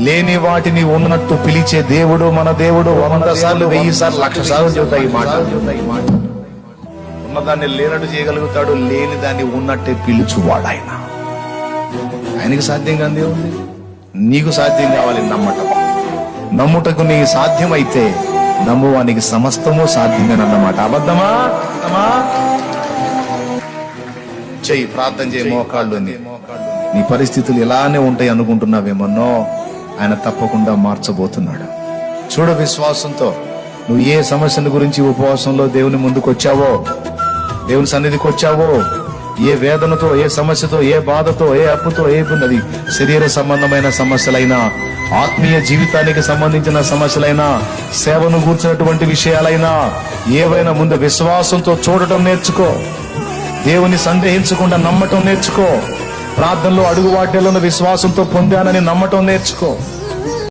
లేని వాటిని ఉన్నట్టు పిలిచే దేవుడు మన దేవుడు. 100 సార్లు 1000 సార్లు 1,00,000 సార్లు చెబుతాయి ఈ మాట. ఉన్నదాన్ని లేనట్టు చేయగలుగుతాడు, లేని దాన్ని ఉన్నట్టే పిలుచువాడు ఆయన. ఆయనకి సాధ్యం కాదే ఉంది, నీకు సాధ్యం కావాలి. నమ్ముటకు నీ సాధ్యమైతే నమ్మువానికి సమస్తము సాధ్యమేనన్నమాట. అబద్ధమా? చెయ్యి, ప్రార్థన చేయి మోకాళ్ళు. నీ పరిస్థితులు ఇలానే ఉంటాయి అనుకుంటున్నావేమన్నో, ఆయన తప్పకుండా మార్చబోతున్నాడు. చూడు, విశ్వాసంతో నువ్వు ఏ సమస్యల గురించి ఉపవాసంలో దేవుని ముందుకు వచ్చావో, దేవుని సన్నిధికి వచ్చావో, ఏ వేదనతో, ఏ సమస్యతో, ఏ బాధతో, ఏ అప్పుతో, ఏ అది శరీర సంబంధమైన సమస్యలైనా, ఆత్మీయ జీవితానికి సంబంధించిన సమస్యలైనా, సేవను కూర్చున్నటువంటి విషయాలైనా ఏవైనా ముందు విశ్వాసంతో చూడటం నేర్చుకో. దేవుని సందేహించకుండా నమ్మటం నేర్చుకో. ప్రార్థనలో అడుగు వాటిలను విశ్వాసంతో పొందానని నమ్మటం నేర్చుకో.